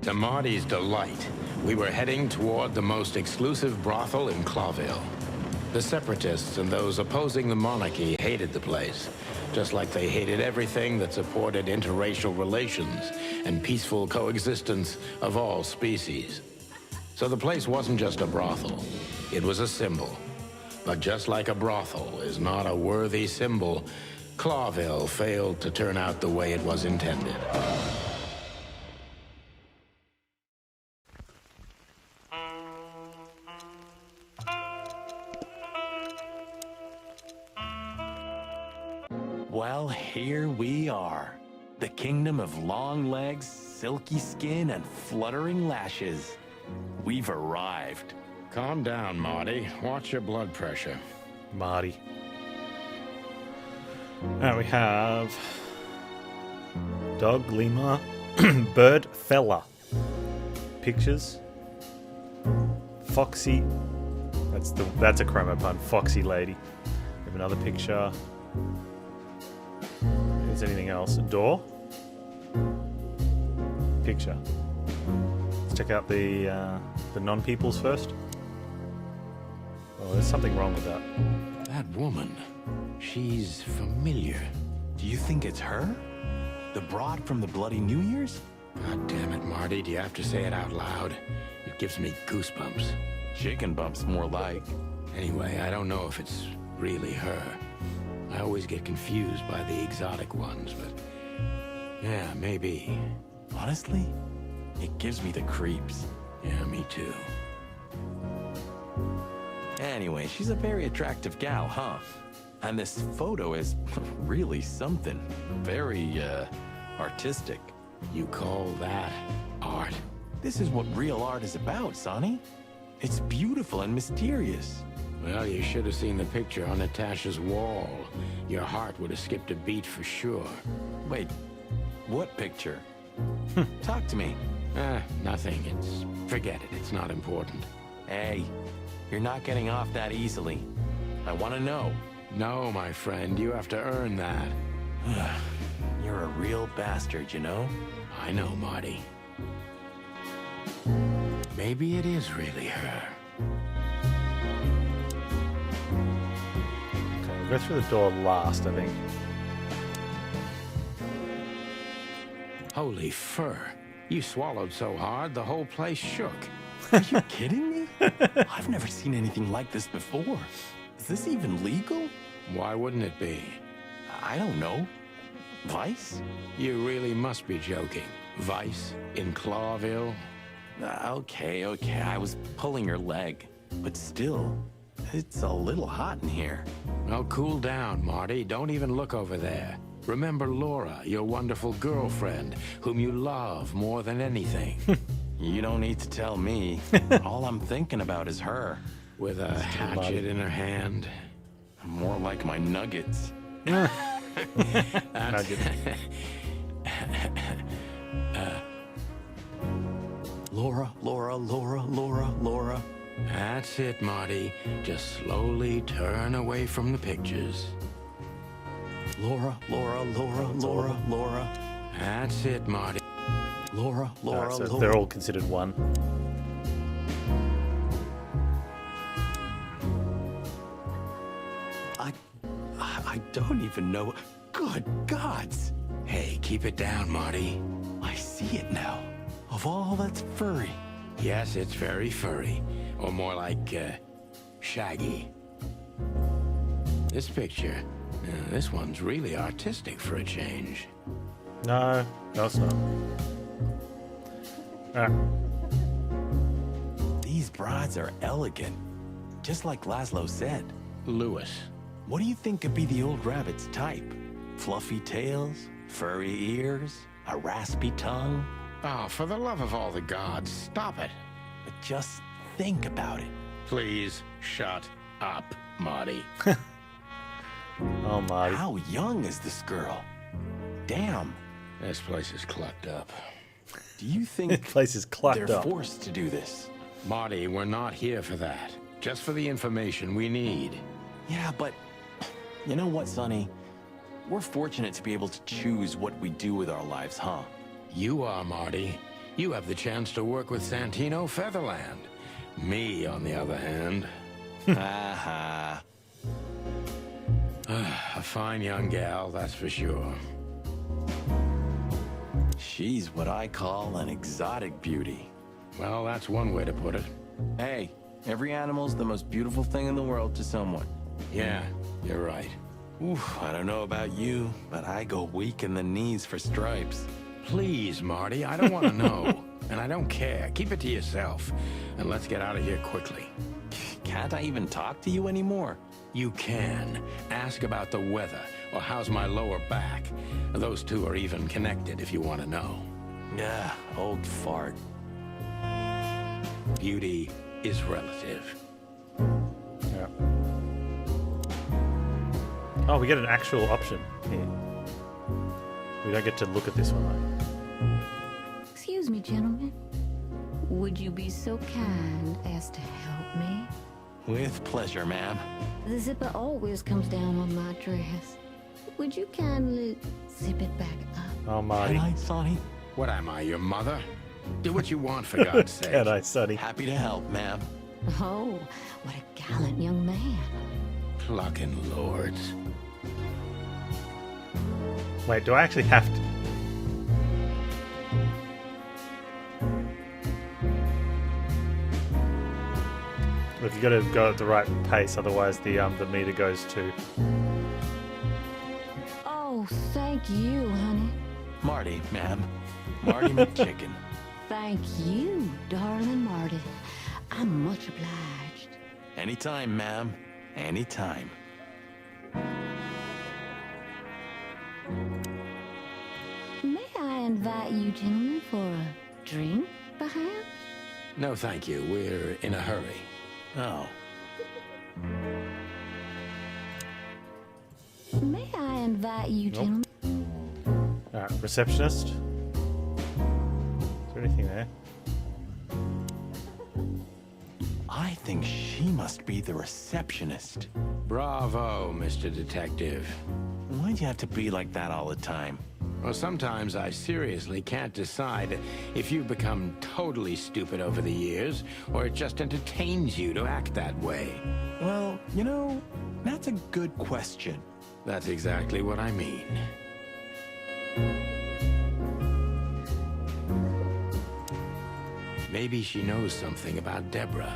To Marty's delight, we were heading toward the most exclusive brothel in Clawville. The separatists and those opposing the monarchy hated the place, just like they hated everything that supported interracial relations and peaceful coexistence of all species. So the place wasn't just a brothel, it was a symbol. But just like a brothel is not a worthy symbol, Clawville failed to turn out the way it was intended. Well, here we are. The kingdom of long legs, silky skin, and fluttering lashes. We've arrived. Calm down, Marty. Watch your blood pressure. Marty. We have dog, lemur, bird, fella. Pictures. Foxy. That's a chromo pun. Foxy lady. We have another picture. Is anything else? A door. Picture. Let's check out the non-peoples first. Oh, there's something wrong with that. That woman, she's familiar. Do you think it's her? The broad from the Bloody New Year's? God damn it, Marty, do you have to say it out loud? It gives me goosebumps. Chicken bumps, more like. Anyway, I don't know if it's really her. I always get confused by the exotic ones, but yeah, maybe. Honestly, it gives me the creeps. Yeah, me too. Anyway, she's a very attractive gal, huh? And this photo is really something. Very, artistic. You call that art? This is what real art is about, Sonny. It's beautiful and mysterious. Well, you should have seen the picture on Natasha's wall. Your heart would have skipped a beat for sure. Wait, what picture? Talk to me. Nothing. Forget it. It's not important. Hey, you're not getting off that easily. I want to know. No, my friend, you have to earn that. You're a real bastard, you know? I know, Marty. Maybe it is really her. Okay, we'll go through the door last, I think. Holy fur. You swallowed so hard, the whole place shook. Are you kidding me? I've never seen anything like this before. Is this even legal? Why wouldn't it be? I don't know. Vice? You really must be joking. Vice in Clawville? Okay, I was pulling your leg. But still, it's a little hot in here. Oh, cool down, Marty. Don't even look over there. Remember Laura, your wonderful girlfriend, whom you love more than anything. You don't need to tell me. All I'm thinking about is her. With a hatchet in her hand. More like my nuggets. Nuggets. Laura. That's it, Marty. Just slowly turn away from the pictures. Laura. That's it, Marty. Laura. So they're all considered one. I don't even know. Good gods! Hey, keep it down, Marty. I see it now. Of all that's furry. Yes, it's very furry. Or more like, shaggy. This picture, this one's really artistic for a change. No, it's not. These brides are elegant. Just like Laszlo said. Lewis. What do you think could be the old rabbit's type? Fluffy tails? Furry ears? A raspy tongue? Oh, for the love of all the gods, stop it. But just think about it. Please shut up, Marty. Oh, Marty. How young is this girl? Damn. This place is clucked up. Do you This think place is clucked they're up. forced to do this? Marty, we're not here for that. Just for the information we need. Yeah, but you know what, Sonny? We're fortunate to be able to choose what we do with our lives, huh? You are, Marty. You have the chance to work with Santino Featherland. Me, on the other hand. Haha. A fine young gal, that's for sure. She's what I call an exotic beauty. Well, that's one way to put it. Hey, every animal's the most beautiful thing in the world to someone. Yeah, you're right. Oof, I don't know about you, but I go weak in the knees for stripes. Please, Marty, I don't want to know. And I don't care. Keep it to yourself. And let's get out of here quickly. Can't I even talk to you anymore? You can. Ask about the weather, or how's my lower back. Those two are even connected if you want to know. Yeah, old fart. Beauty is relative. Yeah. Oh, we get an actual option here. We don't get to look at this one, right? Excuse me, gentlemen. Would you be so kind as to help me? With pleasure, ma'am. The zipper always comes down on my dress. Would you kindly zip it back up? Oh, Marty. Can I, Sonny? What am I, your mother? Do what you want, for God's sake. Can I, Sonny? Happy to help, ma'am. Oh, what a gallant young man. Clucking lords. Wait, do I actually have to? Look, you gotta go at the right pace, otherwise the meter goes to. Oh, thank you, honey. Marty, ma'am. Marty McChicken. Thank you, darling Marty. I'm much obliged. Anytime, ma'am. Anytime. May I invite you gentlemen for a drink, perhaps? No, thank you. We're in a hurry. Oh. May I invite you gentlemen? Alright, receptionist. Is there anything there? I think she must be the receptionist. Bravo, Mr. Detective. Why'd you have to be like that all the time? Well, sometimes I seriously can't decide if you've become totally stupid over the years, or it just entertains you to act that way. Well, you know, that's a good question. That's exactly what I mean. Maybe she knows something about Deborah,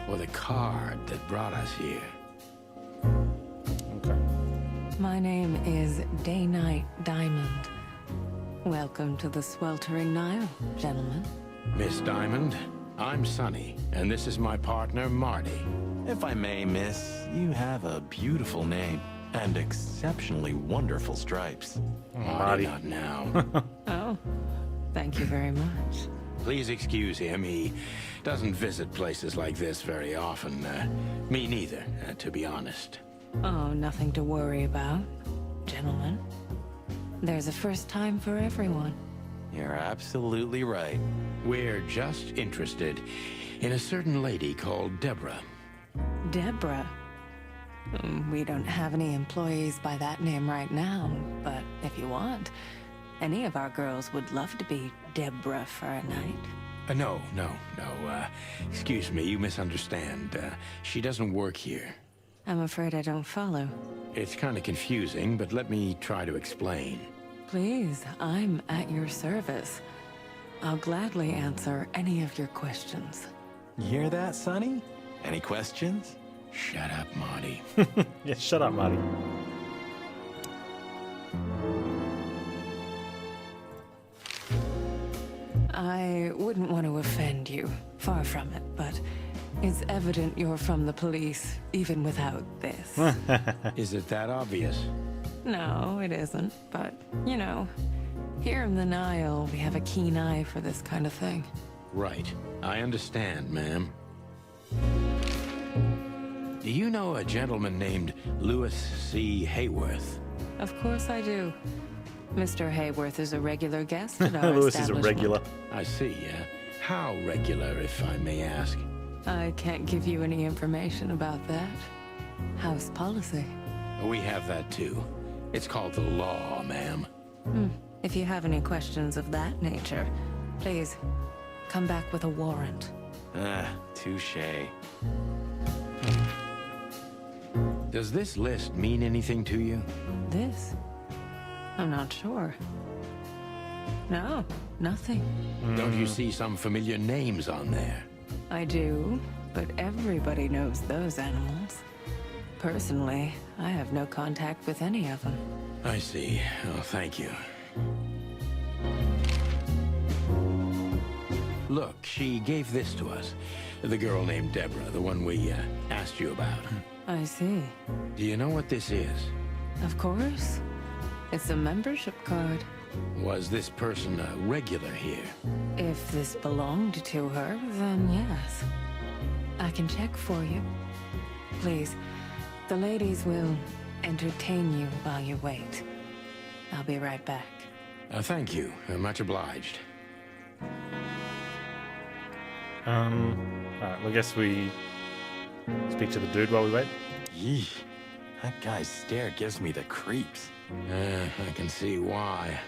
or the card that brought us here. Okay. My name is Day-Night Diamond. Welcome to the Sweltering Nile, gentlemen. Miss Diamond, I'm Sonny, and this is my partner, Marty. If I may, miss, you have a beautiful name and exceptionally wonderful stripes. Marty, not now. Oh, thank you very much. Please excuse him. He doesn't visit places like this very often. Me neither, to be honest. Oh, nothing to worry about, gentlemen. There's a first time for everyone. You're absolutely right. We're just interested in a certain lady called Deborah. Deborah. We don't have any employees by that name right now, but if you want, any of our girls would love to be Deborah for a night. No. Excuse me, you misunderstand. She doesn't work here. I'm afraid I don't follow. It's kind of confusing, but let me try to explain. Please, I'm at your service. I'll gladly answer any of your questions. You hear that, Sonny? Any questions? Shut up, Marty. Yeah, shut up, Marty. I wouldn't want to offend you, far from it, but it's evident you're from the police, even without this. Is it that obvious? No, it isn't, but, you know, here in the Nile, we have a keen eye for this kind of thing. Right. I understand, ma'am. Do you know a gentleman named Louis C. Hayworth? Of course I do. Mr. Hayworth is a regular guest at our Lewis is a establishment. regular. I see. How regular, if I may ask? I can't give you any information about that. House policy. We have that too. It's called the law, ma'am. If you have any questions of that nature, Please, come back with a warrant. Touche. Does this list mean anything to you? This? I'm not sure. No, nothing. Don't you see some familiar names on there? I do, but everybody knows those animals. Personally, I have no contact with any of them. I see. Oh, thank you. Look, she gave this to us. The girl named Deborah, the one we asked you about. I see. Do you know what this is? Of course. It's a membership card. Was this person a regular here? If this belonged to her, then yes. I can check for you. Please, the ladies will entertain you while you wait. I'll be right back. Thank you. Much obliged. Alright, well, I guess we speak to the dude while we wait. Yeesh. That guy's stare gives me the creeps. I can see why.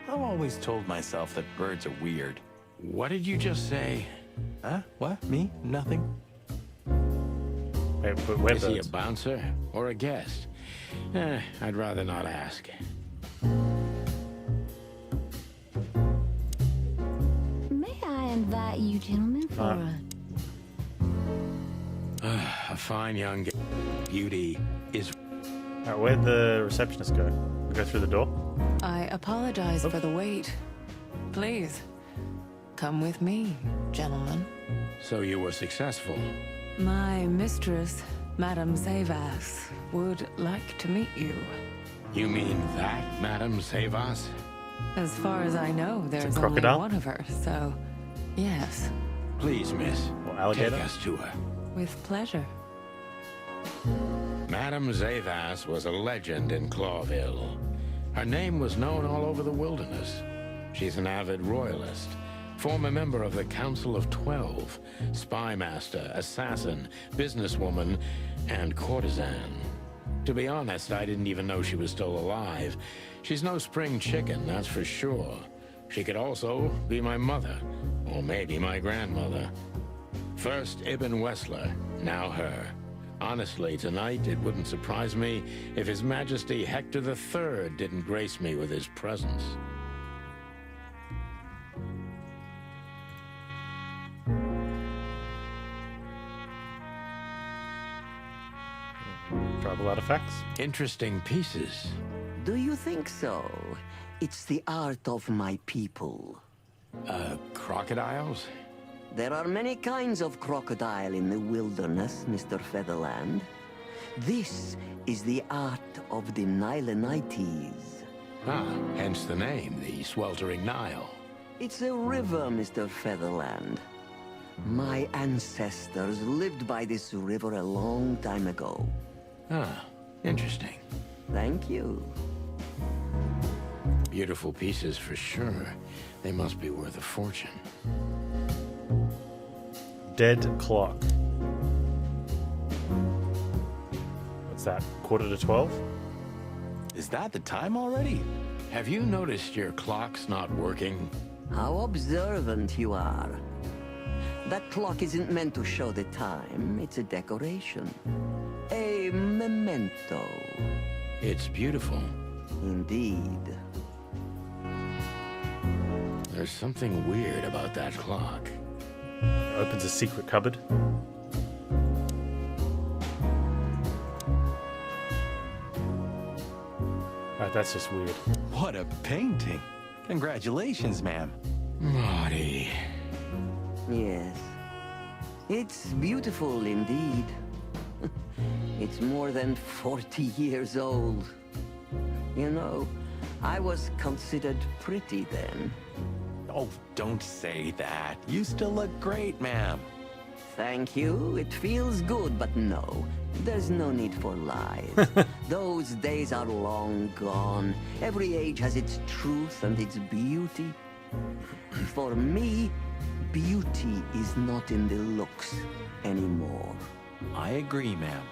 I've always told myself that birds are weird. What did you just say? Huh? What? Me? Nothing? Wait, but we're Is he a birds. bouncer or a guest? I'd rather not ask. May I invite you gentlemen for A fine young beauty is... Alright, where'd the receptionist go? We go through the door? I apologize for the wait. Please, come with me, gentlemen. So you were successful. My mistress, Madame Zavas, would like to meet you. You mean that, Madame Savas? As far as I know, there's only crocodile? one of her, so yes, Please, miss. Or Take alligator? us to her. with pleasure. Madame Zavas was a legend in Clawville. Her name was known all over the wilderness. She's an avid royalist, former member of the Council of 12, spy master, assassin, businesswoman, and courtesan. To be honest, I didn't even know she was still alive. She's no spring chicken, that's for sure. She could also be my mother, or maybe my grandmother. First Ibn Wessler, now her. Honestly, tonight it wouldn't surprise me if His Majesty Hector III didn't grace me with his presence. Tribal artifacts? Interesting pieces. Do you think so? It's the art of my people. Crocodiles? There are many kinds of crocodile in the wilderness, Mr. Featherland. This is the art of the Nilenites. Ah, hence the name, the Sweltering Nile. It's a river, Mr. Featherland. My ancestors lived by this river a long time ago. Ah, interesting. Thank you. Beautiful pieces for sure. They must be worth a fortune. Dead clock. What's that? 11:45? Is that the time already? Have you noticed your clock's not working? How observant you are. That clock isn't meant to show the time. It's a decoration. A memento. It's beautiful. Indeed. There's something weird about that clock. Opens a secret cupboard. Alright, that's just weird. What a painting. Congratulations, ma'am. Marty. Yes. It's beautiful indeed. It's more than 40 years old. You know, I was considered pretty then. Oh, don't say that. You still look great, ma'am. Thank you. It feels good, but no. There's no need for lies. Those days are long gone. Every age has its truth and its beauty. For me, beauty is not in the looks anymore. I agree, ma'am.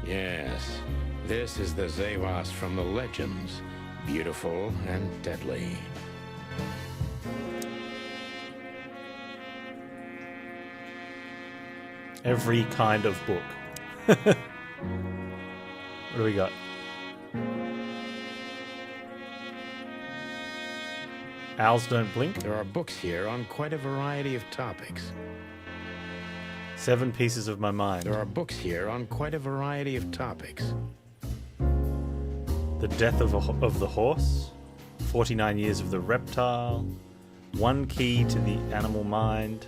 Yes, this is the Zavas from the legends. beautiful and deadly. Every kind of book. What do we got? Owls don't blink. There are books here on quite a variety of topics. 7 pieces of my mind. There are books here on quite a variety of topics. The death of the horse. 49 years of the reptile. 1 key to the animal mind.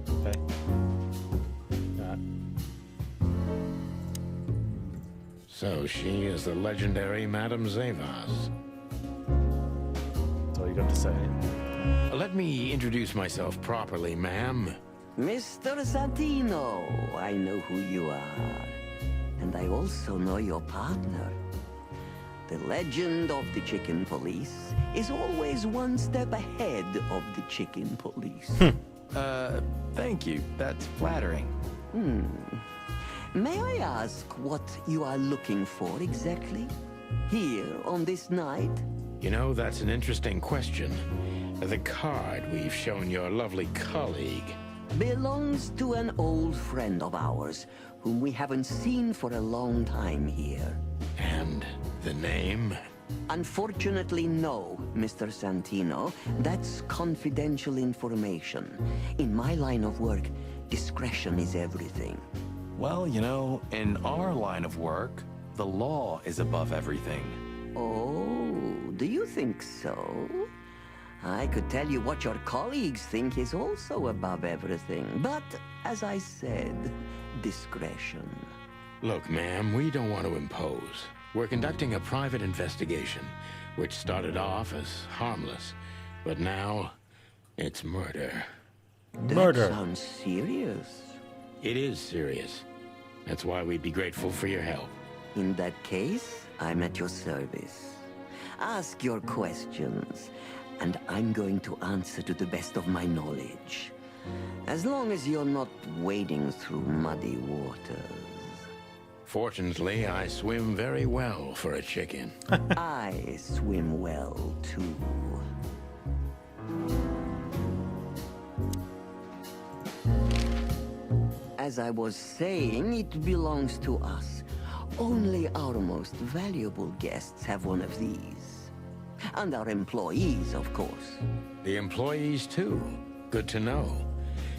Okay. Alright. So she is the legendary Madame Zavas. That's all you got to say. Let me introduce myself properly, ma'am. Mr. Santino, I know who you are. And I also know your partner. The legend of the chicken police is always one step ahead of the chicken police. Thank you. That's flattering. May I ask what you are looking for exactly? Here on this night? You know, that's an interesting question. The card we've shown your lovely colleague. Belongs to an old friend of ours, whom we haven't seen for a long time here. And the name? Unfortunately, no, Mr. Santino. That's confidential information. In my line of work, discretion is everything. Well, you know, in our line of work, the law is above everything. Oh, do you think so? I could tell you what your colleagues think is also above everything. But, as I said, discretion. Look, ma'am, we don't want to impose. We're conducting a private investigation, which started off as harmless, but now it's murder. Murder. That sounds serious. It is serious. That's why we'd be grateful for your help. In that case, I'm at your service. Ask your questions, and I'm going to answer to the best of my knowledge. As long as you're not wading through muddy waters. Fortunately, I swim very well for a chicken. I swim well, too. As I was saying, it belongs to us. Only our most valuable guests have one of these. And our employees, of course. The employees, too. Good to know.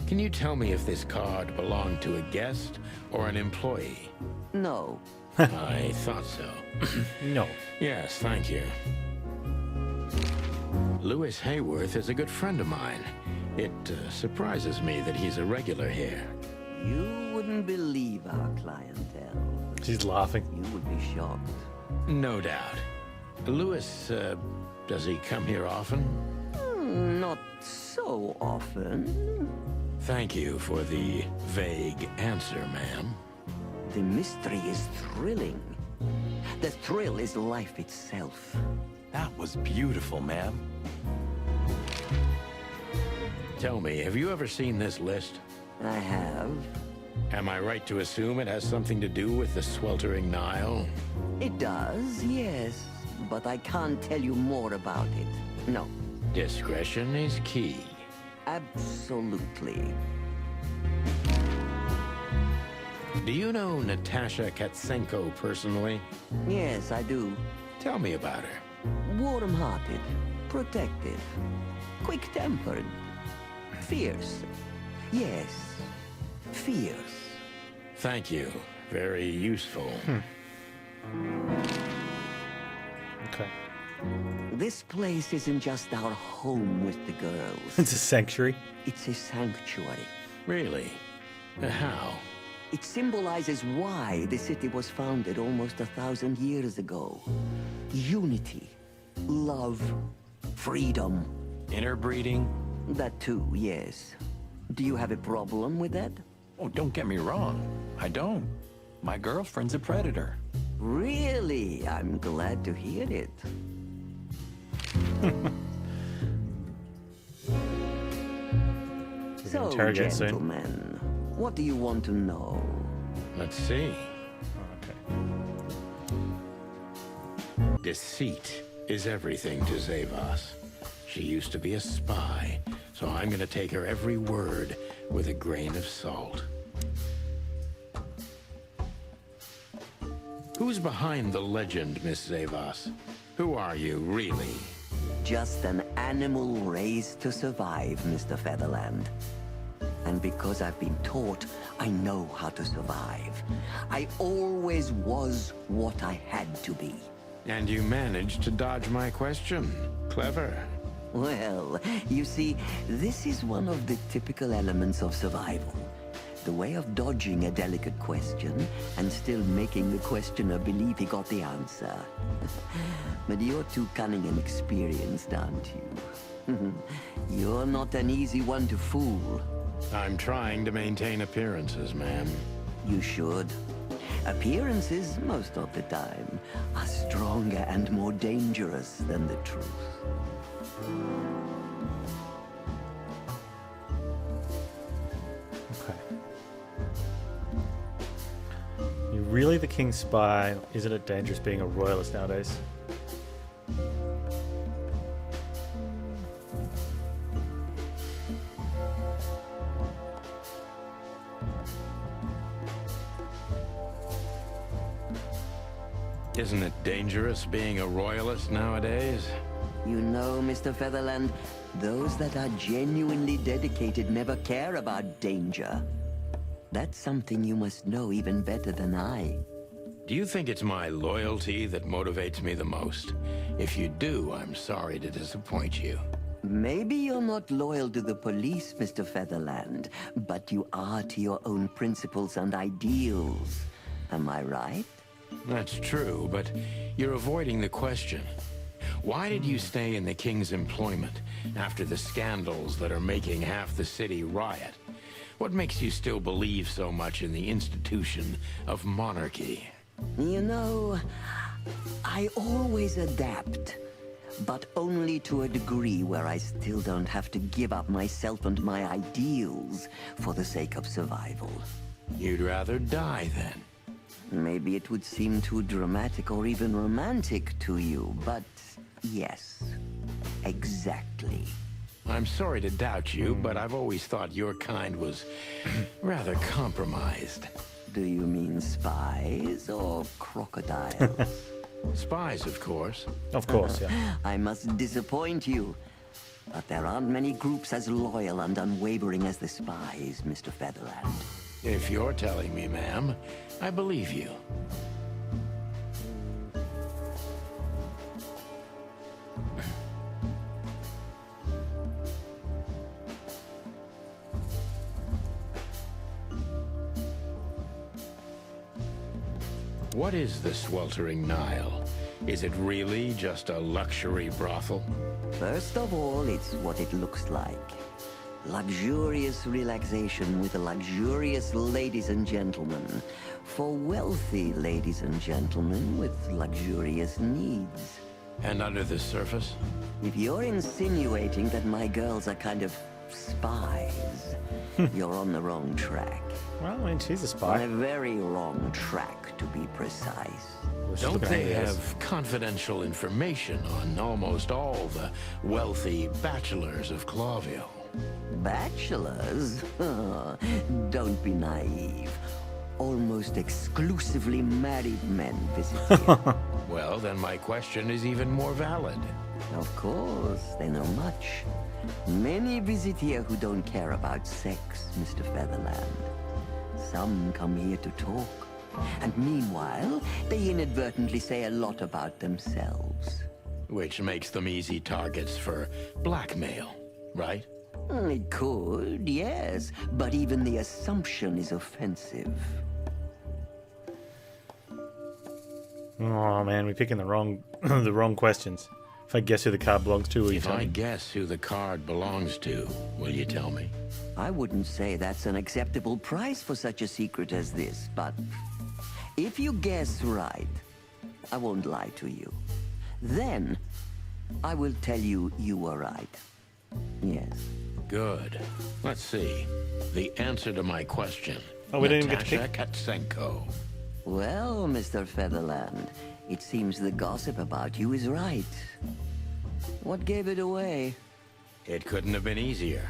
Can you tell me if this card belonged to a guest or an employee? No. I thought so. No. Yes, thank you. Lewis Hayworth is a good friend of mine. It surprises me that he's a regular here. You wouldn't believe our clientele. She's laughing. You would be shocked. No doubt. Lewis, does he come here often? Not so often. Thank you for the vague answer, ma'am. The mystery is thrilling. The thrill is life itself. That was beautiful, ma'am. Tell me, have you ever seen this list? I have. Am I right to assume it has something to do with the Sweltering Nile? It does, yes. But I can't tell you more about it. No. Discretion is key. Absolutely. Do you know Natasha Katsenko personally? Yes, I do. Tell me about her. Warm-hearted, protective, quick-tempered, fierce. Yes, fierce. Thank you. Very useful. Okay. This place isn't just our home with the girls. It's a sanctuary. It's a sanctuary. Really? How? It symbolizes why the city was founded almost 1,000 years ago. Unity, love, freedom. Interbreeding? That too, yes. Do you have a problem with that? Oh, don't get me wrong. I don't. My girlfriend's a predator. Really? I'm glad to hear it. So, interrogate soon. gentlemen, what do you want to know? Let's see. Oh, okay. Deceit is everything to Zavas. She used to be a spy, so I'm gonna take her every word with a grain of salt. Who's behind the legend, Miss Zavas? Who are you, really? Just an animal raised to survive, Mr. Featherland. And because I've been taught, I know how to survive. I always was what I had to be. And you managed to dodge my question. Clever. Well, you see, this is one of the typical elements of survival. The way of dodging a delicate question and still making the questioner believe he got the answer. But you're too cunning and experienced, aren't you? You're not an easy one to fool. I'm trying to maintain appearances, ma'am. You should. Appearances, most of the time, are stronger and more dangerous than the truth. Okay. You're really the king's spy. Isn't it dangerous being a royalist nowadays? Isn't it dangerous being a royalist nowadays? You know, Mr. Featherland, those that are genuinely dedicated never care about danger. That's something you must know even better than I. Do you think it's my loyalty that motivates me the most? If you do, I'm sorry to disappoint you. Maybe you're not loyal to the police, Mr. Featherland, but you are to your own principles and ideals. Am I right? That's true, but you're avoiding the question. Why did you stay in the king's employment after the scandals that are making half the city riot? What makes you still believe so much in the institution of monarchy? You know, I always adapt, but only to a degree where I still don't have to give up myself and my ideals for the sake of survival. You'd rather die then? Maybe it would seem too dramatic or even romantic to you, but yes, exactly. I'm sorry to doubt you, but I've always thought your kind was rather compromised. Do you mean spies or crocodiles? Spies, of course. Of course, yeah. I must disappoint you, but there aren't many groups as loyal and unwavering as the spies, Mr. Featherland. If you're telling me, ma'am, I believe you. What is the Sweltering Nile? Is it really just a luxury brothel? First of all, it's what it looks like. Luxurious relaxation with luxurious ladies and gentlemen. For wealthy ladies and gentlemen with luxurious needs. And under the surface? If you're insinuating that my girls are kind of spies, you're on the wrong track. Well, I mean, she's a On spy. a very wrong track, to be precise. She's Don't looking at they her ears. have confidential information on almost all the wealthy bachelors of Clawville? Bachelors? Don't be naive. Almost exclusively married men visit here. Well, then my question is even more valid. Of course, they know much. Many visit here who don't care about sex, Mr. Featherland. Some come here to talk. And meanwhile, they inadvertently say a lot about themselves. Which makes them easy targets for blackmail, right? It could, yes, but even the assumption is offensive. Oh man, we're picking the wrong the wrong questions. If I guess who the card belongs to, will you If tell I me? guess who the card belongs to, will you tell me? I wouldn't say that's an acceptable price for such a secret as this, but if you guess right, I won't lie to you. Then, I will tell you you were right. Yes. Good. Let's see. The answer to my question. Oh, we didn't even get to Natasha Katsenko. Well, Mr. Featherland, it seems the gossip about you is right. What gave it away? It couldn't have been easier.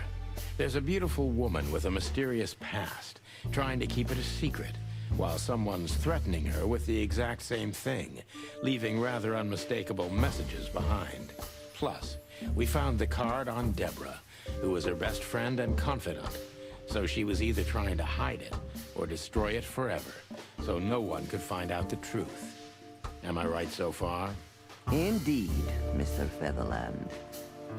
There's a beautiful woman with a mysterious past, trying to keep it a secret, while someone's threatening her with the exact same thing, leaving rather unmistakable messages behind. Plus, we found the card on Deborah, who was her best friend and confidant, so she was either trying to hide it or destroy it forever, so no one could find out the truth. Am I right so far? Indeed, Mr. Featherland.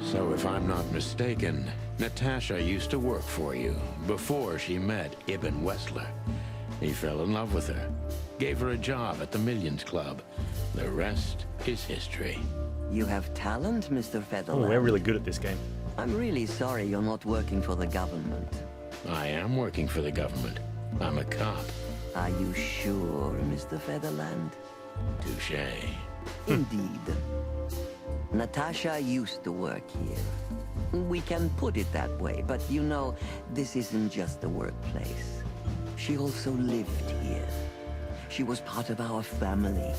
So if I'm not mistaken, Natasha used to work for you before she met Ibn Wessler. He fell in love with her, gave her a job at the Millions Club. The rest is history. You have talent, Mr. Oh, Featherland. we're really good at this game. I'm really sorry you're not working for the government. I am working for the government. I'm a cop. Are you sure, Mr. Featherland? Touché. Indeed. Natasha used to work here. We can put it that way, but you know, this isn't just a workplace. She also lived here. She was part of our family,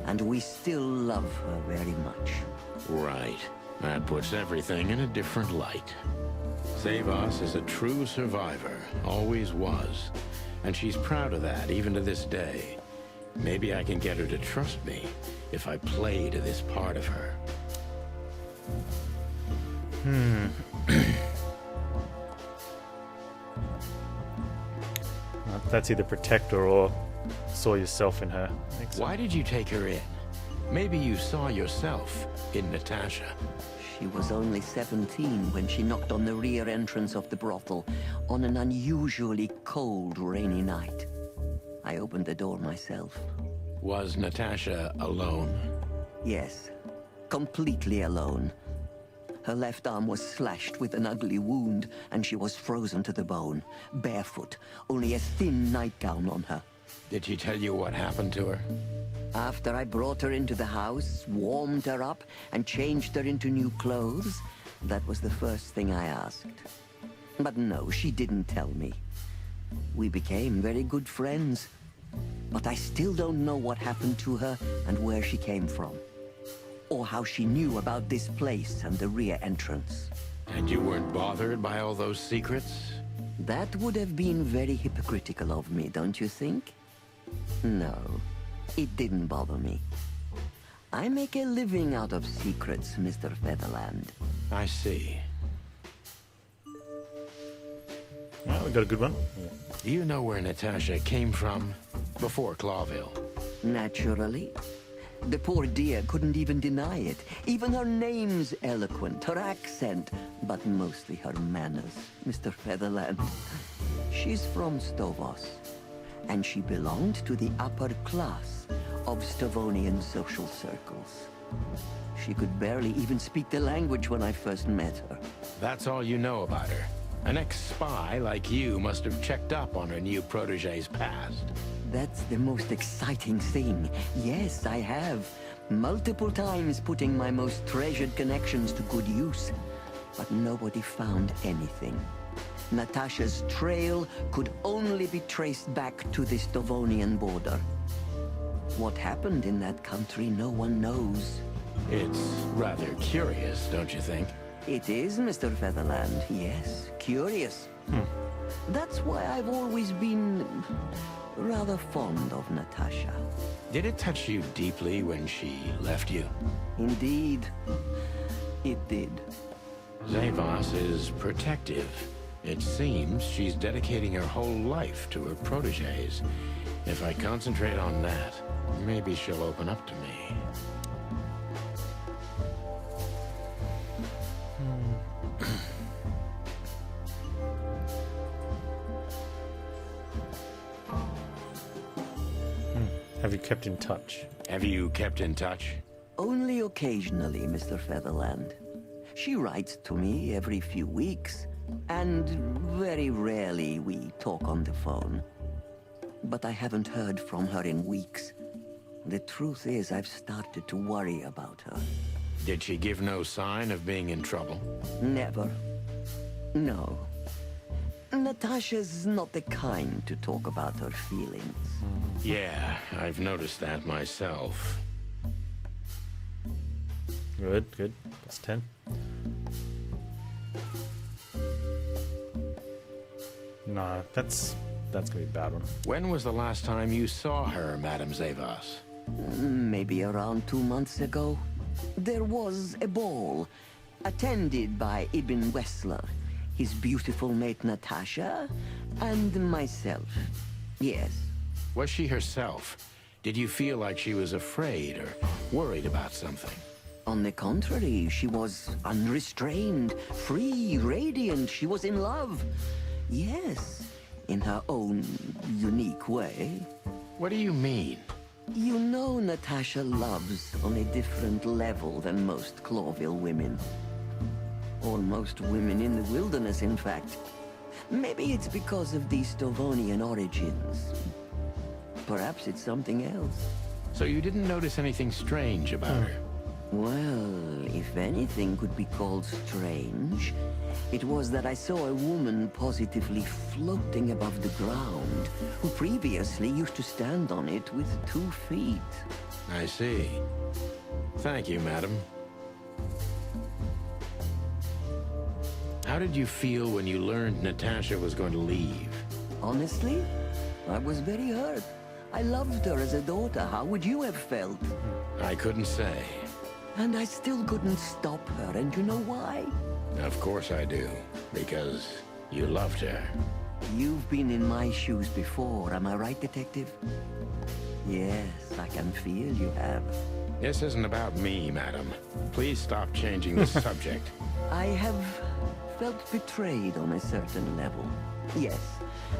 and we still love her very much. Right. That puts everything in a different light. Zavos is a true survivor, always was. And she's proud of that, even to this day. Maybe I can get her to trust me if I play to this part of her. That's either protect her or saw yourself in her. Why did you take her in? Maybe you saw yourself in Natasha. She was only 17 when she knocked on the rear entrance of the brothel on an unusually cold, rainy night. I opened the door myself. Was Natasha alone? Yes, completely alone. Her left arm was slashed with an ugly wound, and she was frozen to the bone, barefoot, only a thin nightgown on her. Did she tell you what happened to her? After I brought her into the house, warmed her up, and changed her into new clothes, that was the first thing I asked. But no, she didn't tell me. We became very good friends, but I still don't know what happened to her and where she came from, or how she knew about this place and the rear entrance. And you weren't bothered by all those secrets? That would have been very hypocritical of me, don't you think? No, it didn't bother me. I make a living out of secrets, Mr. Featherland. I see. Well, we got a good one. Do you know where Natasha came from before Clawville? Naturally. The poor dear couldn't even deny it. Even her name's eloquent, her accent, but mostly her manners, Mr. Featherland. She's from Stovos, and she belonged to the upper class of Stavonian social circles. She could barely even speak the language when I first met her. That's all you know about her. An ex-spy like you must have checked up on her new protege's past. That's the most exciting thing. Yes, I have. Multiple times putting my most treasured connections to good use. But nobody found anything. Natasha's trail could only be traced back to the Stavonian border. What happened in that country, no one knows. It's rather curious, don't you think? It is, Mr. Featherland, yes. Curious. That's why I've always been rather fond of Natasha. Did it touch you deeply when she left you? Indeed, it did. Zavos is protective. It seems she's dedicating her whole life to her proteges. If I concentrate on that, maybe she'll open up to me. Have you kept in touch? Have you kept in touch? Only occasionally, Mr. Featherland. She writes to me every few weeks, and very rarely we talk on the phone. But I haven't heard from her in weeks. The truth is, I've started to worry about her. Did she give no sign of being in trouble? Never. No. Natasha's not the kind to talk about her feelings. Yeah, I've noticed that myself. Good, good. That's 10. No, that's gonna be a bad one. When was the last time you saw her, Madame Zavas? Maybe around 2 months ago. There was a ball, attended by Ibn Wessler, his beautiful mate Natasha, and myself. Yes. Was she herself? Did you feel like she was afraid or worried about something? On the contrary, she was unrestrained, free, radiant. She was in love. Yes, in her own unique way. What do you mean? You know Natasha loves on a different level than most Clawville women. Or most women in the wilderness, in fact. Maybe it's because of the Stovonian origins. Perhaps it's something else. So you didn't notice anything strange about her? Well, if anything could be called strange, it was that I saw a woman positively floating above the ground, who previously used to stand on it with 2 feet. I see. Thank you, madam. How did you feel when you learned Natasha was going to leave? Honestly, I was very hurt. I loved her as a daughter. How would you have felt? I couldn't say. And I still couldn't stop her, and you know why? Of course I do. Because you loved her. You've been in my shoes before, am I right, Detective? Yes, I can feel you have. This isn't about me, madam. Please stop changing the subject. I have felt betrayed on a certain level. Yes,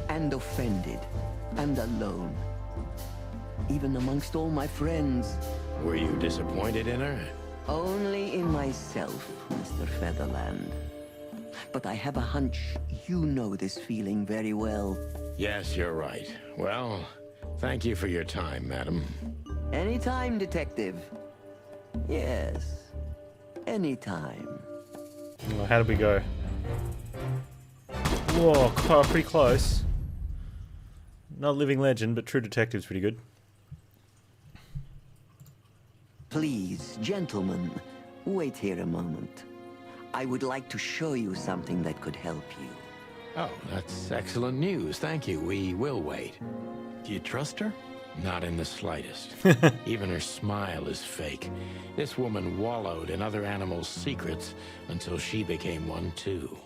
and offended, and alone. Even amongst all my friends. Were you disappointed in her? Only in myself, Mr. Featherland. But I have a hunch you know this feeling very well. Yes, you're right. Well, thank you for your time, madam. Anytime, Detective. Yes, anytime. Oh, how did we go? Whoa, pretty close. Not Living Legend, but True Detective's pretty good. Please, gentlemen, wait here a moment. I would like to show you something that could help you. Oh, that's excellent news. Thank you. We will wait. Do you trust her? Not in the slightest. Even her smile is fake. This woman wallowed in other animals' secrets until she became one too.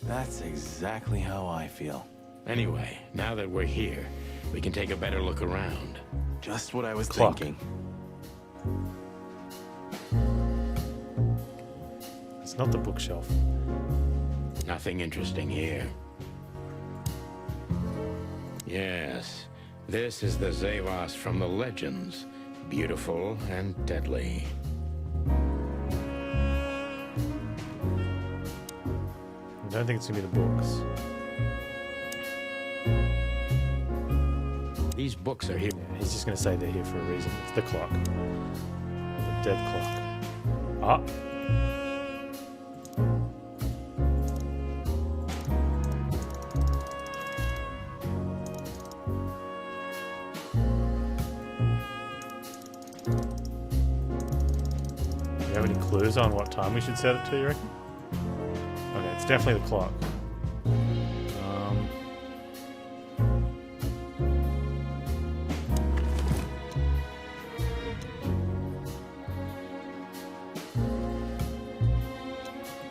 That's exactly how I feel. Anyway, now that we're here, we can take a better look around. Just what I was Clock. thinking. It's not the bookshelf. Nothing interesting here. Yes, this is the Zavas from the legends. Beautiful and deadly. I don't think it's gonna be the books. These books are here. Yeah, he's just gonna say they're here for a reason. It's the clock. The dead clock. Ah! Do you have any clues on what time we should set it to, you reckon? Okay, it's definitely the clock.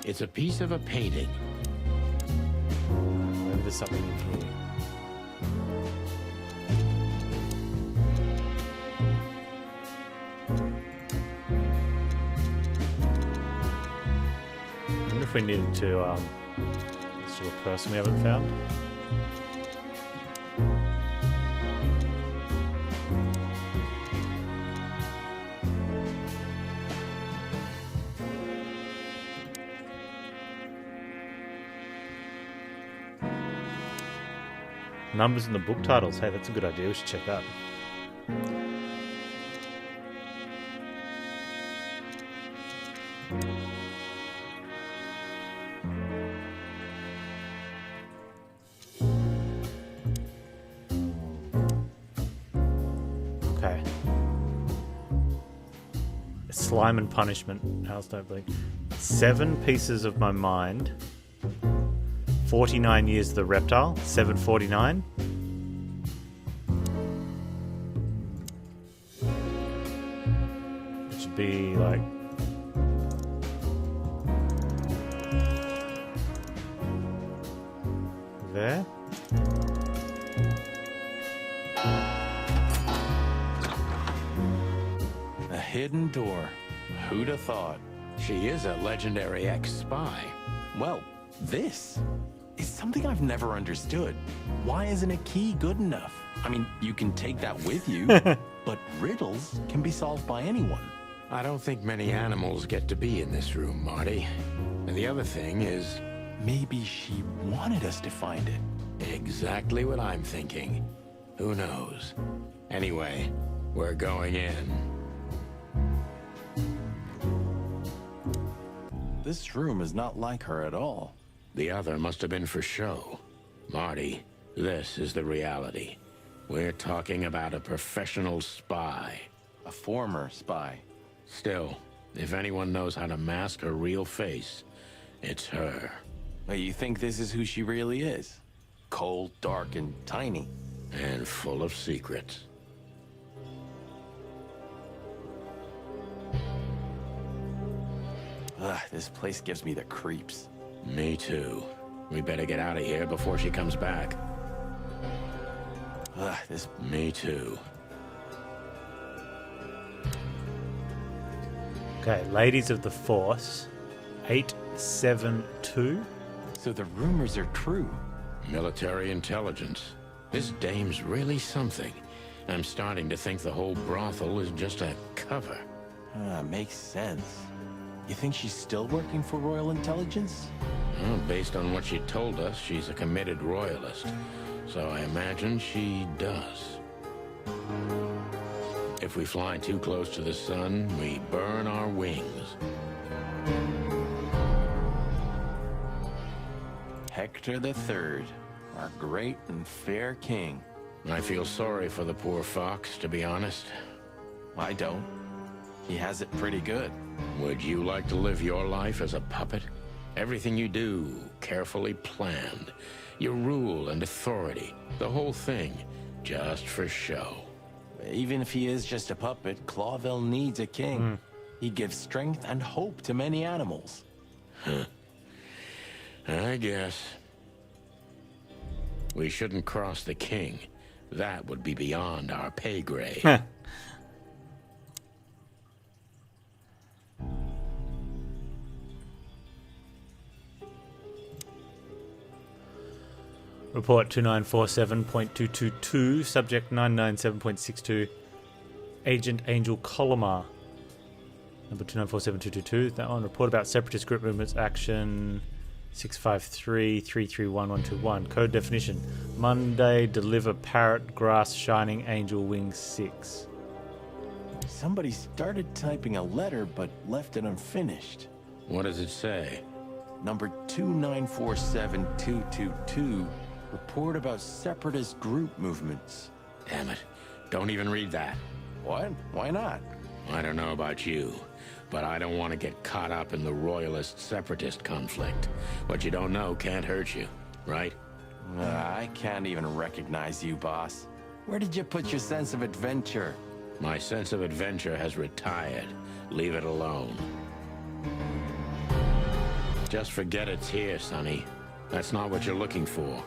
It's a piece of a painting. Maybe there's something in here. I wonder if we needed to, let's do a person we haven't found. Numbers in the book titles. Hey, that's a good idea. We should check that. Slime and punishment. Owls don't blink. 7 pieces of my mind. 49 years of the reptile. 749. It should be like... there. A hidden door. Who'd have thought? She is a legendary ex-spy. Well, this is something I've never understood. Why isn't a key good enough? I mean, you can take that with you, but riddles can be solved by anyone. I don't think many animals get to be in this room, Marty. And the other thing is... maybe she wanted us to find it. exactly what I'm thinking. Who knows? Anyway, we're going in. This room is not like her at all. The other must have been for show. Marty, this is the reality. We're talking about a professional spy. A former spy. Still, if anyone knows how to mask her real face, it's her. But you think this is who she really is? Cold, dark, and tiny. And full of secrets. Ugh, this place gives me the creeps. Me too. We better get out of here before she comes back. Ugh, this... Me too. Okay, Ladies of the Force. 872. So the rumors are true. Military intelligence. This dame's really something. I'm starting to think the whole brothel is just a cover. Makes sense. You think she's still working for Royal Intelligence? Well, based on what she told us, she's a committed royalist. So I imagine she does. If we fly too close to the sun, we burn our wings. Hector III, our great and fair king. I feel sorry for the poor fox, to be honest. I don't. He has it pretty good. Would you like to live your life as a puppet? Everything you do, carefully planned. Your rule and authority, the whole thing, just for show. Even if he is just a puppet, Clawville needs a king. He gives strength and hope to many animals. I guess. We shouldn't cross the king. That would be beyond our pay grade. Report 2947.222, subject 997.62, Agent Angel Colomar. Number 2947.222, that one. Report about separatist group movements, action 653-331-121. Code definition, Monday, deliver parrot, grass, shining angel, wings 6. Somebody started typing a letter but left it unfinished. What does it say? Number 2947222. Report about separatist group movements. Damn it. Don't even read that. What? Why not? I don't know about you, but I don't want to get caught up in the royalist-separatist conflict. What you don't know can't hurt you, right? I can't even recognize you, boss. Where did you put your sense of adventure? My sense of adventure has retired. Leave it alone. Just forget it's here, Sonny. That's not what you're looking for.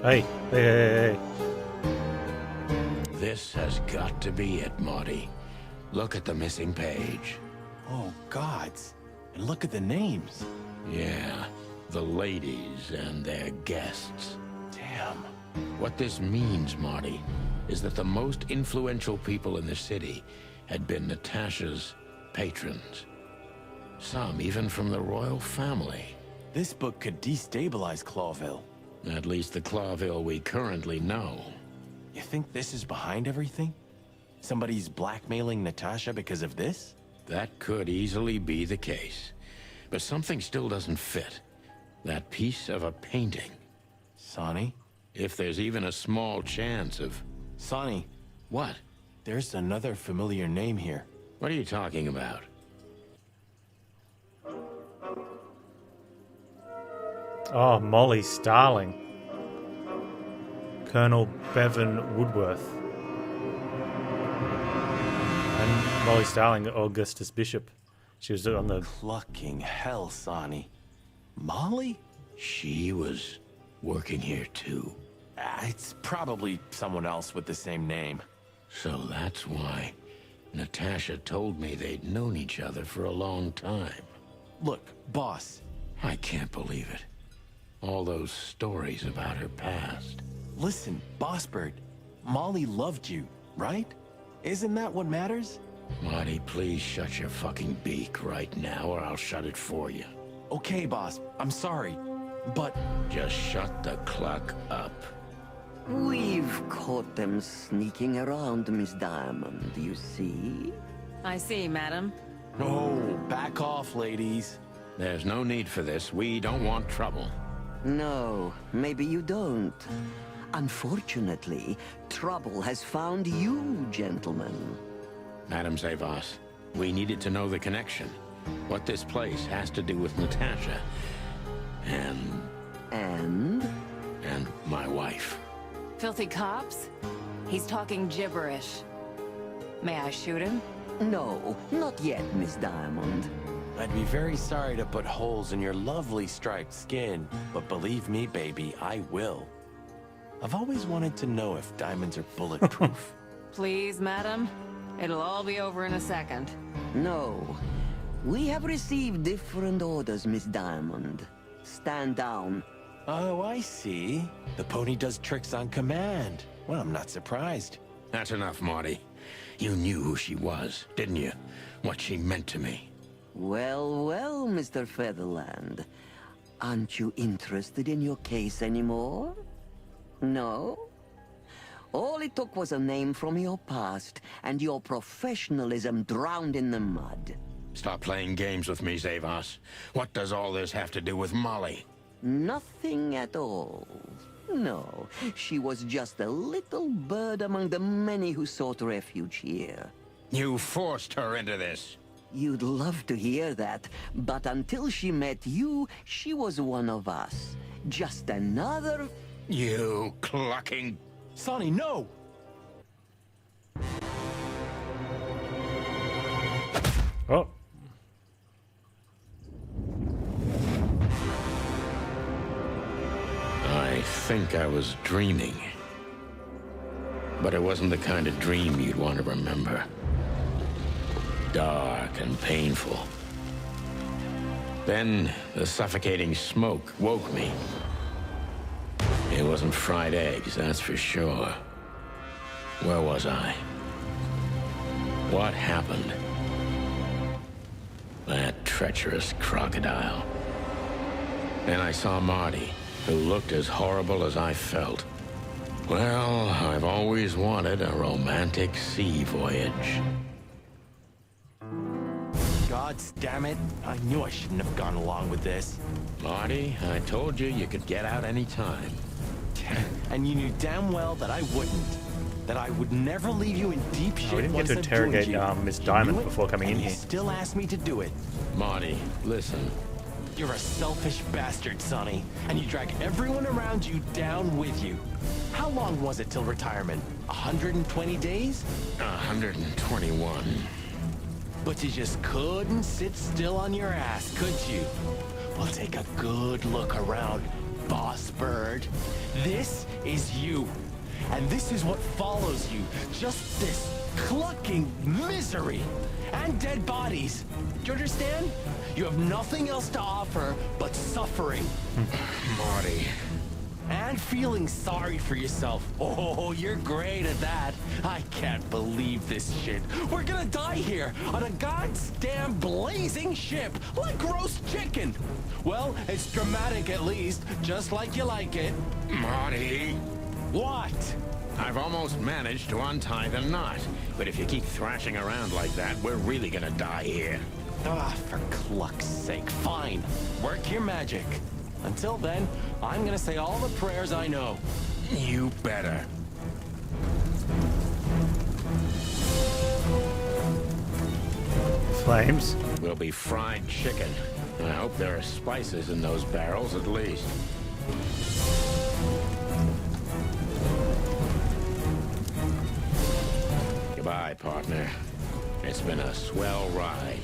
Hey. This has got to be it, Marty. Look at the missing page. Oh, gods. And look at the names. Yeah, the ladies and their guests. Damn. What this means, Marty, is that the most influential people in the city had been Natasha's patrons. Some even from the royal family. This book could destabilize Clawville. At least the Clawville we currently know. You think this is behind everything? Somebody's blackmailing Natasha because of this? That could easily be the case. But something still doesn't fit. That piece of a painting. Sonny? If there's even a small chance of Sonny, What? there's another familiar name here. What are you talking about? Oh, Molly Starling. Colonel Bevan Woodworth. And Molly Starling, Augustus Bishop. She was on the... Clucking hell, Sonny. Molly? She was working here too. It's probably someone else with the same name. So that's why Natasha told me they'd known each other for a long time. Look, boss. I can't believe it. All those stories about her past. Listen, Boss Bird. Molly loved you, right? Isn't that what matters? Marty, please shut your fucking beak right now or I'll shut it for you. Okay, boss. I'm sorry. But Just shut the cluck up. We've caught them sneaking around, Miss Diamond, you see? I see, madam. no, back off, ladies. There's no need for this. We don't want trouble. No, maybe you don't. Unfortunately, trouble has found you, gentlemen. Madam Zavas, we needed to know the connection. What this place has to do with Natasha. And And? my wife. Filthy cops? He's talking gibberish. May I shoot him? No, not yet, Miss Diamond. I'd be very sorry to put holes in your lovely striped skin, but believe me, baby, I will. I've always wanted to know if diamonds are bulletproof. Please, madam. It'll all be over in a second. No. We have received different orders, Miss Diamond. Stand down. Oh, I see. The pony does tricks on command. Well, I'm not surprised. That's enough, Marty. You knew who she was, didn't you? What she meant to me. Well, well, Mr. Featherland. Aren't you interested in your case anymore? No? All it took was a name from your past, and your professionalism drowned in the mud. Stop playing games with me, Zavas. What does all this have to do with Molly? Nothing at all. No, she was just a little bird among the many who sought refuge here. You forced her into this. You'd love to hear that, but until she met you, she was one of us. Just another... You clucking... Sonny, no! Oh. I think I was dreaming. But it wasn't the kind of dream you'd want to remember. Dark and painful. Then the suffocating smoke woke me. It wasn't fried eggs, that's for sure. Where was I? What happened? That treacherous crocodile. Then I saw Marty, who looked as horrible as I felt. Well, I've always wanted a romantic sea voyage. God damn it. I knew I shouldn't have gone along with this. Marty, I told you you could get out any time. And you knew damn well that I wouldn't. That I would never leave you in deep shit. we didn't get once to I've interrogate, joined you. Miss You Diamond knew it, before coming and in you here. still asked me to do it. Marty, listen. You're a selfish bastard, Sonny, and you drag everyone around you down with you. How long was it till retirement? 120 days? 121. But you just couldn't sit still on your ass, could you? Well, take a good look around, Boss Bird. This is you. And this is what follows you. Just this clucking misery. And dead bodies. Do you understand? You have nothing else to offer but suffering. Marty. And feeling sorry for yourself. Oh, you're great at that. I can't believe this shit. We're gonna die here on a goddamn blazing ship like roast chicken. Well, it's dramatic at least, just like you like it. Marty. What? I've almost managed to untie the knot. But if you keep thrashing around like that, we're really gonna die here. Ah, for cluck's sake. Fine. Work your magic. Until then, I'm gonna say all the prayers I know. You better. claims. We'll be fried chicken. I hope there are spices in those barrels at least. Goodbye, partner. It's been a swell ride.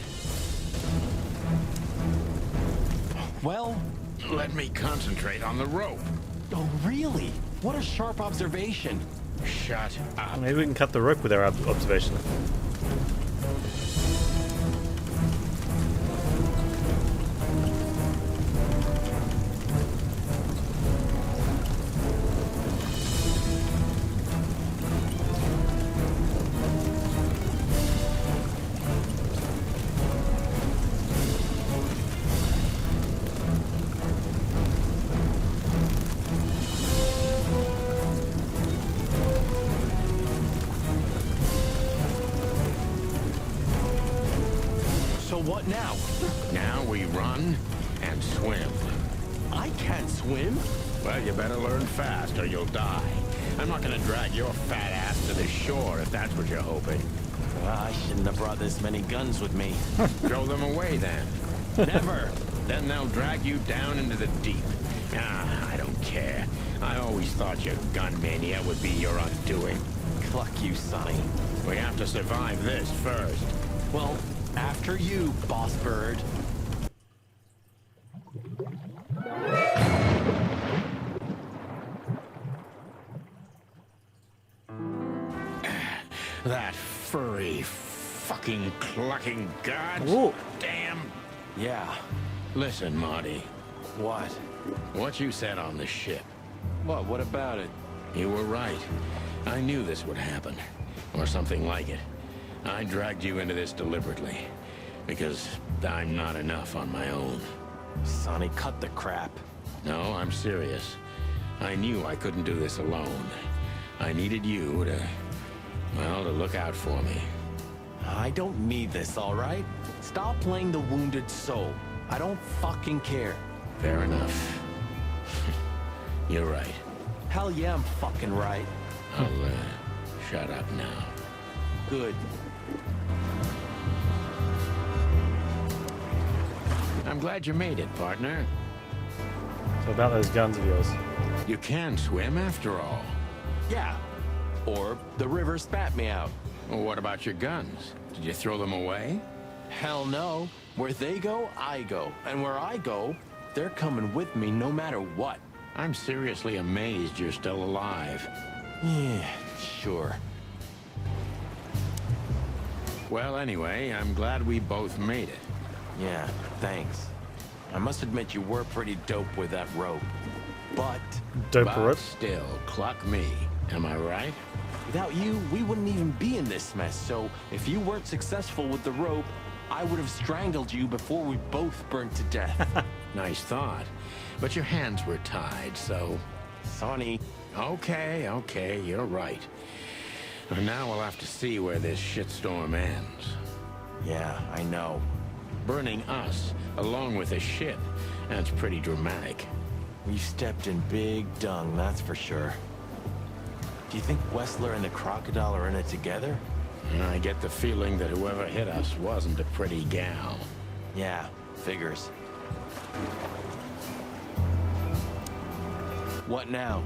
Well, Let me concentrate on the rope. oh really? What a sharp observation. Shut up. Maybe we can cut the rope with our observation. So what now? Now we run and swim. I can't swim. Well, you better learn fast or you'll die. I'm not gonna drag your fat ass to the shore if that's what you're hoping. I shouldn't have brought this many guns with me. Throw them away then. Never. Then they'll drag you down into the deep. I don't care. I always thought your gun mania would be your undoing. Cluck you, Sonny. We have to survive this first. Well, after you, boss bird. That furry, fucking clucking god. Ooh. Damn. Yeah. Listen, Marty. What? What you said on the ship. What about it? You were right. I knew this would happen. Or something like it. I dragged you into this deliberately. Because I'm not enough on my own. Sonny, cut the crap. No, I'm serious. I knew I couldn't do this alone. I needed you to... well, to look out for me. I don't need this, all right? Stop playing the wounded soul. I don't fucking care. Fair enough. You're right. Hell yeah, I'm fucking right. I'll, shut up now. Good. I'm glad you made it, partner. So about those guns of yours. You can swim after all. Yeah. Or the river spat me out. Well, what about your guns? Did you throw them away? Hell no. Where they go, I go. And where I go, they're coming with me no matter what. I'm seriously amazed you're still alive. Yeah, sure. Well, anyway, I'm glad we both made it. Yeah, thanks. I must admit you were pretty dope with that rope. But Dope But rope. still, cluck me. Am I right? without you, we wouldn't even be in this mess. So if you weren't successful with the rope, I would have strangled you before we both burnt to death. Nice thought. But your hands were tied, so... Sonny. Okay, you're right. And now we'll have to see where this shitstorm ends. Yeah, I know. Burning us, along with a ship. That's pretty dramatic. We stepped in big dung, that's for sure. Do you think Wessler and the crocodile are in it together? I get the feeling that whoever hit us wasn't a pretty gal. Yeah, figures. What now?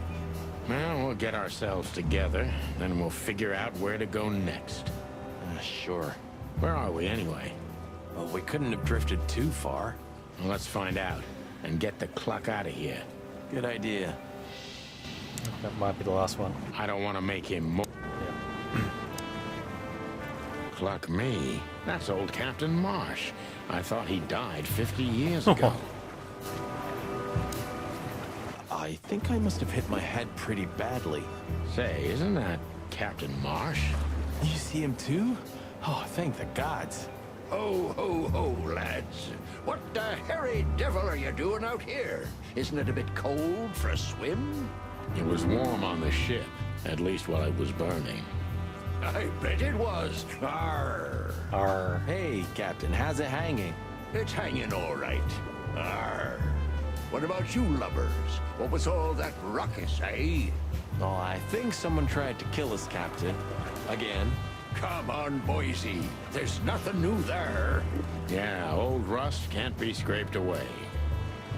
Well, we'll get ourselves together, then we'll figure out where to go next. Sure. Where are we, anyway? Well, we couldn't have drifted too far. Well, let's find out, and get the cluck out of here. Good idea. That might be the last one. I don't want to make him more... Yeah. Cluck me. That's old Captain Marsh. I thought he died 50 years ago. I think I must have hit my head pretty badly. Say, isn't that Captain Marsh? You see him too? Oh, thank the gods. Ho, ho, ho, lads. What the hairy devil are you doing out here? Isn't it a bit cold for a swim? It was warm on the ship, at least while it was burning. I bet it was. Arr. Arr. Hey, Captain, how's it hanging? It's hanging all right. Arr. What about you lubbers? What was all that ruckus, eh? Oh, I think someone tried to kill us, Captain. Again. Come on, Boise. There's nothing new there. Yeah, old rust can't be scraped away.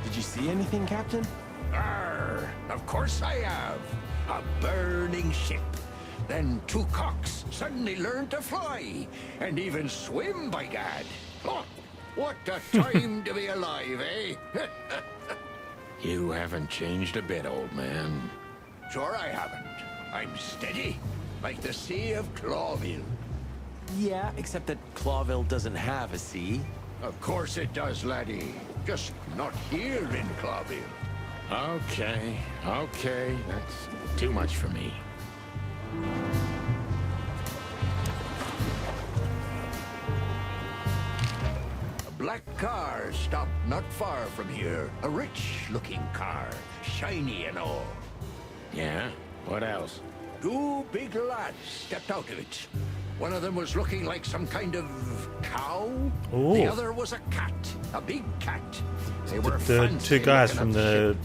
Did you see anything, Captain? Arr, of course I have. A burning ship. Then two cocks suddenly learned to fly, and even swim, by gad. Oh, what a time to be alive, eh? You haven't changed a bit, old man. Sure I haven't. I'm steady, like the Sea of Clawville. Yeah, except that Clawville doesn't have a sea. Of course it does, laddie. Just not here in Clawville. Okay, that's too much for me. A black car stopped not far from here. A rich-looking car, shiny and all. Yeah? What else? Two big lads stepped out of it. One of them was looking like some kind of cow. Ooh. The other was a cat, a big cat. They were The fancy two guys looking from up the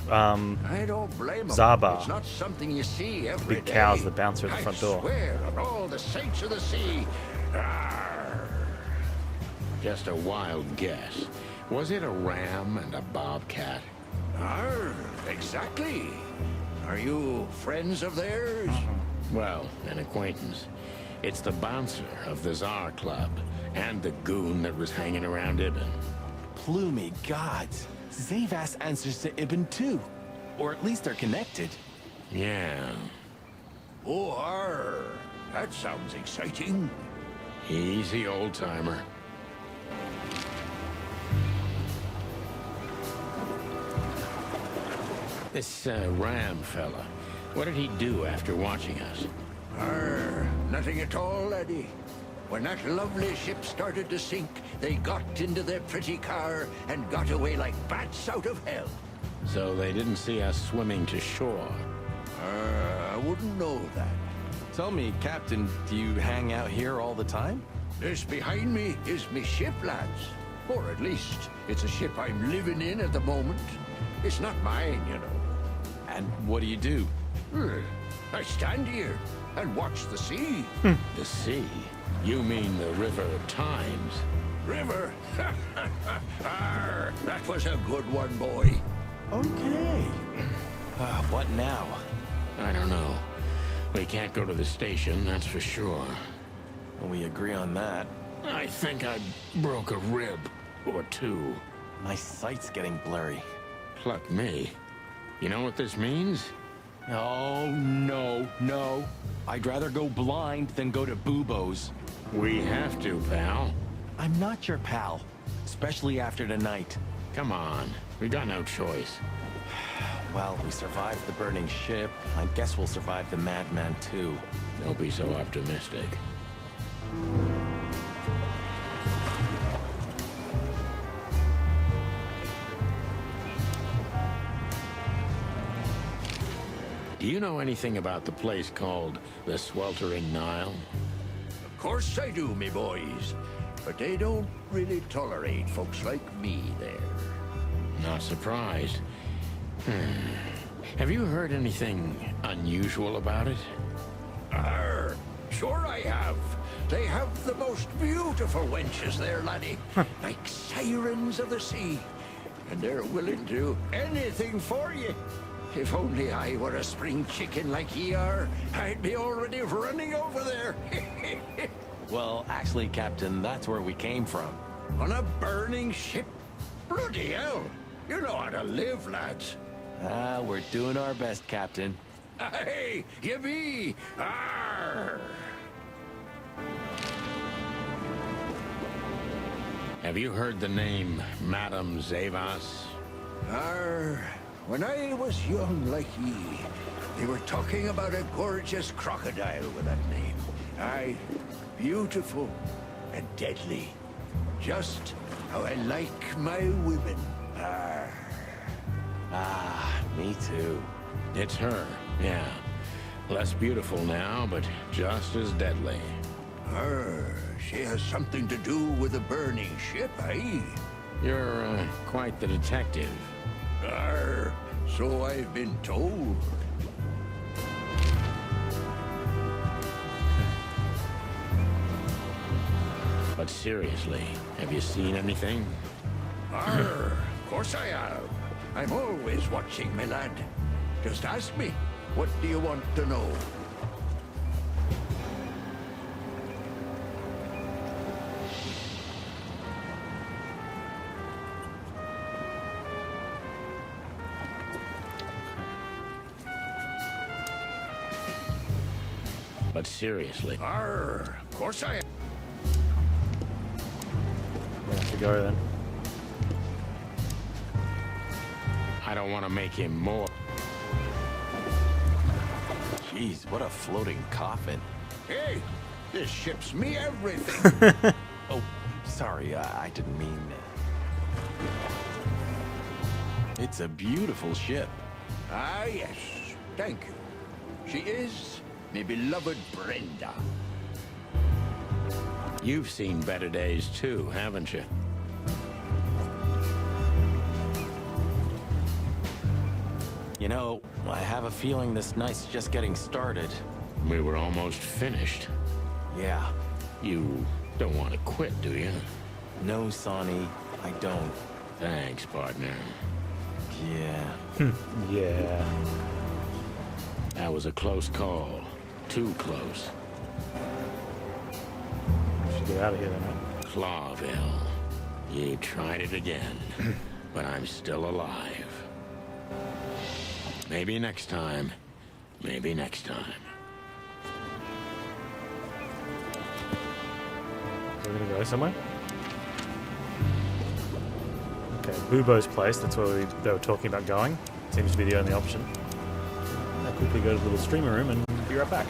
ship. I don't blame 'em. Zaba. It's not something you see every Big day. cows that bounce through the front door. I swear on all the saints of the sea. Arr. Just a wild guess. Was it a ram and a bobcat? Arr, exactly. Are you friends of theirs? Well, an acquaintance. It's the bouncer of the Tsar Club, and the goon that was hanging around Ibn. Plumey gods. Zavas answers to Ibn too. Or at least they're connected. Yeah. Oh, arr. That sounds exciting. Easy, old-timer. This Ram fella, what did he do after watching us? Nothing at all, laddie. When that lovely ship started to sink, they got into their pretty car and got away like bats out of hell. So they didn't see us swimming to shore. I wouldn't know that. Tell me, Captain, do you hang out here all the time? This behind me is me ship, lads. Or at least, it's a ship I'm living in at the moment. It's not mine, you know. And what do you do? I stand here and watch the sea. The sea? You mean the River Times? River? Arr, that was a good one, boy. Okay. What now? I don't know. We can't go to the station, that's for sure. We agree on that. I think I broke a rib or two. My sight's getting blurry. Pluck me. You know what this means? Oh, no. I'd rather go blind than go to Bubo's. We have to, pal. I'm not your pal, especially after tonight. Come on. We got no choice. Well, we survived the burning ship. I guess we'll survive the madman too. Don't be so optimistic. Do you know anything about the place called the Sweltering Nile? Of course I do, me boys. But they don't really tolerate folks like me there. Not surprised. Have you heard anything unusual about it? Arr, sure I have. They have the most beautiful wenches there, laddie. Like sirens of the sea. And they're willing to do anything for you. If only I were a spring chicken like ye are, I'd be already running over there. Well, actually, Captain, that's where we came from. On a burning ship? Bloody hell. You know how to live, lads. We're doing our best, Captain. Hey, you be. Arr! Have you heard the name Madame Zavas? When I was young like ye, they were talking about a gorgeous crocodile with that name. Aye, beautiful and deadly. Just how I like my women. Me too. It's her, yeah. Less beautiful now, but just as deadly. She has something to do with the burning ship, eh? You're quite the detective. So I've been told. But seriously, have you seen anything? Arr, of course I have. I'm always watching, my lad. Just ask me. What do you want to know? But seriously, Arr, of course I have. We have to go then. I don't want to make him more. Jeez, what a floating coffin. Hey, this ship's me everything. Oh, sorry, I didn't mean... It's a beautiful ship. Ah, yes. Thank you. She is my beloved Brenda. You've seen better days too, haven't you? You know, I have a feeling this night's just getting started. We were almost finished. Yeah. You don't want to quit, do you? No, Sonny, I don't. Thanks, partner. Yeah. Yeah. That was a close call. Too close. Should get out of here then, right? Clawville. You tried it again. But I'm still alive. Maybe next time. Maybe next time. We're gonna go somewhere? Okay, Bubo's place, that's where they were talking about going. Seems to be the only option. I'll quickly go to the little streamer room and be right back.